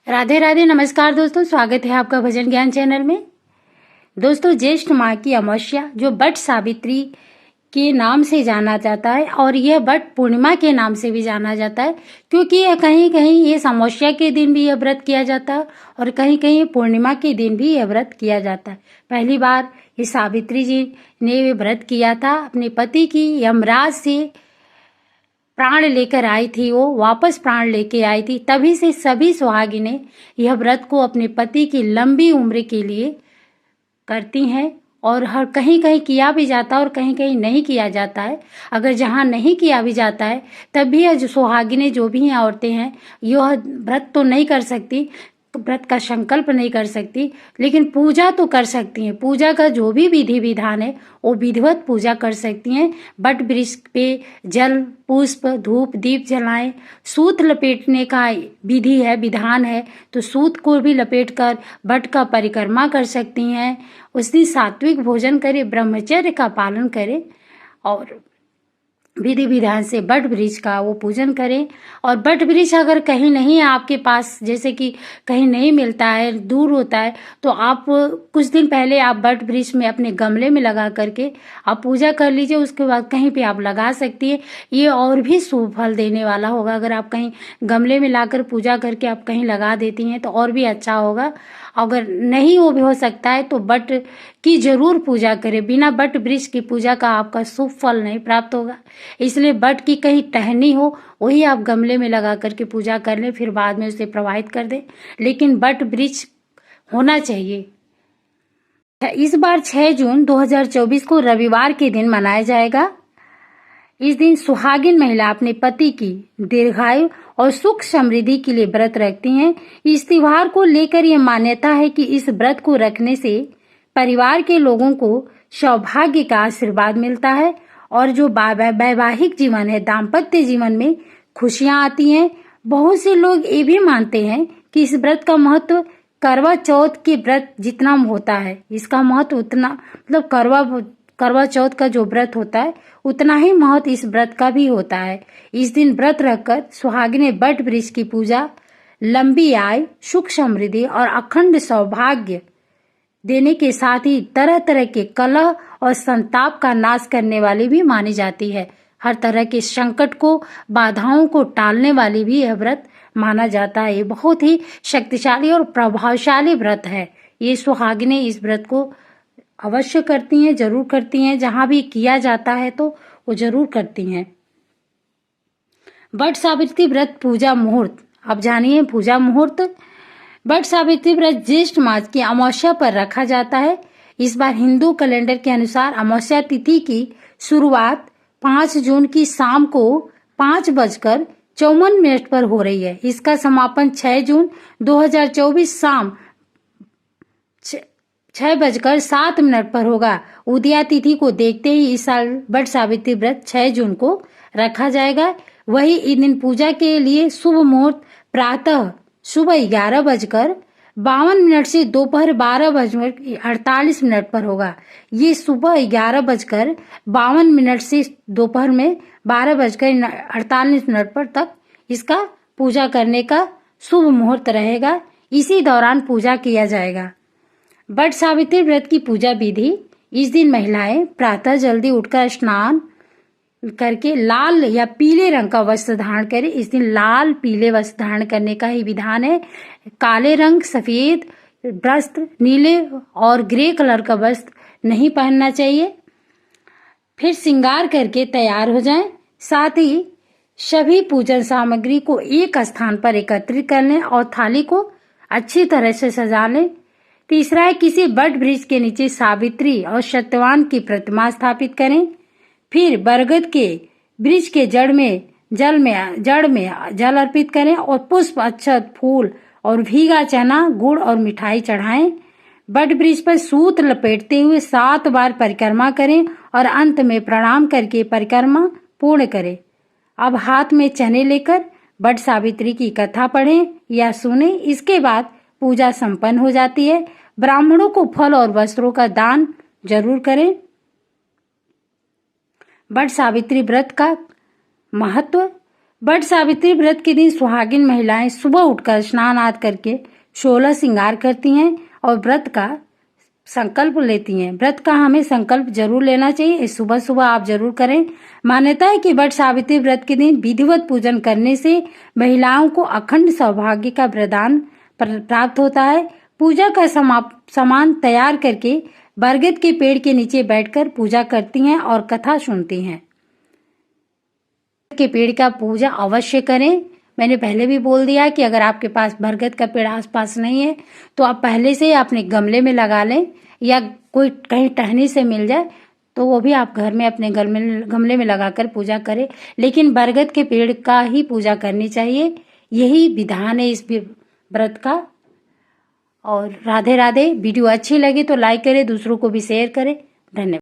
राधे राधे। नमस्कार दोस्तों, स्वागत है आपका भजन ज्ञान चैनल में। दोस्तों, ज्येष्ठ माह की अमावस्या जो बट सावित्री के नाम से जाना जाता है और यह बट पूर्णिमा के नाम से भी जाना जाता है, क्योंकि यह कहीं कहीं ये अमावस्या के दिन भी यह व्रत किया जाता है और कहीं कहीं पूर्णिमा के दिन भी यह व्रत किया जाता है। पहली बार ये सावित्री जी ने ये व्रत किया था, अपने पति की यमराज से प्राण लेकर आई थी, वो वापस प्राण लेके आई थी। तभी से सभी सुहागिनें यह व्रत को अपने पति की लंबी उम्र के लिए करती हैं और हर कहीं कहीं किया भी जाता है और कहीं कहीं नहीं किया जाता है। अगर जहाँ नहीं किया भी जाता है तब भी यह जो सुहागिनें जो भी हैं औरतें हैं, यह व्रत तो नहीं कर सकती, व्रत का संकल्प नहीं कर सकती, लेकिन पूजा तो कर सकती हैं। पूजा का जो भी विधि विधान है वो विधिवत पूजा कर सकती हैं। बट वृक्ष पे जल पुष्प धूप दीप जलाएं। सूत लपेटने का विधि है, विधान है, तो सूत को भी लपेट कर बट का परिक्रमा कर सकती हैं। उस दिन सात्विक भोजन करें, ब्रह्मचर्य का पालन करें और विधि विधान से बट वृक्ष का वो पूजन करें। और बट वृक्ष अगर कहीं नहीं है आपके पास, जैसे कि कहीं नहीं मिलता है, दूर होता है, तो आप कुछ दिन पहले आप बट वृक्ष में अपने गमले में लगा करके आप पूजा कर लीजिए। उसके बाद कहीं पे आप लगा सकती है, ये और भी शुभ फल देने वाला होगा। अगर आप कहीं गमले में लाकर पूजा करके आप कहीं लगा देती हैं तो और भी अच्छा होगा। अगर नहीं वो भी हो सकता है तो बट की जरूर पूजा करें। बिना बट वृक्ष की पूजा का आपका शुभ फल नहीं प्राप्त होगा। इसलिए बट की कहीं टहनी हो वही आप गमले में लगा करके पूजा कर लें, फिर बाद में उसे प्रवाहित कर दें, लेकिन बट वृक्ष होना चाहिए। इस बार 6 जून 2024 को रविवार के दिन मनाया जाएगा। इस दिन सुहागिन महिला अपने पति की दीर्घायु और सुख समृद्धि के लिए व्रत रखती हैं। इस त्योहार को लेकर यह मान्यता है कि इस व्रत को रखने से परिवार के लोगों को सौभाग्य का आशीर्वाद मिलता है और जो वैवाहिक जीवन है, दाम्पत्य जीवन में खुशियां आती हैं। बहुत से लोग ये भी मानते हैं कि इस व्रत का महत्व करवा चौथ के व्रत जितना होता है, इसका महत्व उतना, मतलब करवा चौथ का जो व्रत होता है उतना ही महत्व इस व्रत का भी होता है। इस दिन व्रत रखकर सुहागिनें बट वृक्ष की पूजा लंबी आयु, सुख समृद्धि और अखंड सौभाग्य देने के साथ ही तरह तरह के कलह और संताप का नाश करने वाली भी मानी जाती है। हर तरह के संकट को, बाधाओं को टालने वाली भी यह व्रत माना जाता है। ये बहुत ही शक्तिशाली और प्रभावशाली व्रत है। ये सुहागिनें इस व्रत को अवश्य करती हैं, जरूर करती हैं। जहां भी किया जाता है तो वो जरूर करती हैं। बट सावित्री व्रत पूजा मुहूर्त, अब जानिए पूजा मुहूर्त। बट सावित्री व्रत ज्येष्ठ मास की अमावस्या पर रखा जाता है। इस बार हिंदू कैलेंडर के अनुसार अमावस्या तिथि की शुरुआत 5 जून की शाम को 5:54 पर हो रही है। इसका समापन 6 जून 2024 शाम 6:07 पर होगा। उदया तिथि को देखते ही इस साल बट सावित्री व्रत 6 जून को रखा जाएगा। वही इस दिन पूजा के लिए शुभ मुहूर्त प्रातः सुबह 11:52 से दोपहर 12:48 पर होगा। ये सुबह 11:52 से दोपहर में 12:48 पर तक इसका पूजा करने का शुभ मुहूर्त रहेगा। इसी दौरान पूजा किया जाएगा। बट सावित्री व्रत की पूजा विधि, इस दिन महिलाएं प्रातः जल्दी उठकर स्नान करके लाल या पीले रंग का वस्त्र धारण करें। इस दिन लाल पीले वस्त्र धारण करने का ही विधान है। काले रंग, सफेद वस्त्र, नीले और ग्रे कलर का वस्त्र नहीं पहनना चाहिए। फिर श्रृंगार करके तैयार हो जाएं। साथ ही सभी पूजन सामग्री को एक स्थान पर एकत्रित कर लें और थाली को अच्छी तरह से सजा लें। तीसरा है, किसी बट वृक्ष के नीचे सावित्री और सत्यवान की प्रतिमा स्थापित करें। फिर बरगद के वृक्ष के जड़ में जल अर्पित करें और पुष्प, अक्षत, फूल और भीगा चना, गुड़ और मिठाई चढ़ाएं। बट वृक्ष पर सूत लपेटते हुए 7 बार परिक्रमा करें और अंत में प्रणाम करके परिक्रमा पूर्ण करें। अब हाथ में चने लेकर बट सावित्री की कथा पढ़ें या सुने। इसके बाद पूजा संपन्न हो जाती है। ब्राह्मणों को फल और वस्त्रों का दान जरूर करें। बट सावित्री व्रत का महत्व, बट सावित्री व्रत के दिन सुहागिन महिलाएं सुबह उठकर स्नान आदि करके 16 श्रृंगार करती हैं और व्रत का संकल्प लेती हैं। व्रत का हमें संकल्प जरूर लेना चाहिए, सुबह सुबह आप जरूर करें। मान्यता है कि बट सावित्री व्रत के दिन विधिवत पूजन करने से महिलाओं को अखंड सौभाग्य का वरदान प्राप्त होता है। पूजा का सामान तैयार करके बरगद के पेड़ के नीचे बैठकर पूजा करती हैं और कथा सुनती हैं। के पेड़ का पूजा अवश्य करें। मैंने पहले भी बोल दिया कि अगर आपके पास बरगद का पेड़ आसपास नहीं है तो आप पहले से अपने गमले में लगा लें, या कोई कहीं टहनी से मिल जाए तो वो भी आप घर में अपने गमले में लगाकर पूजा करें, लेकिन बरगद के पेड़ का ही पूजा करनी चाहिए। यही विधान है इस व्रत का। और राधे राधे। वीडियो अच्छी लगी तो लाइक करें, दूसरों को भी शेयर करें। धन्यवाद।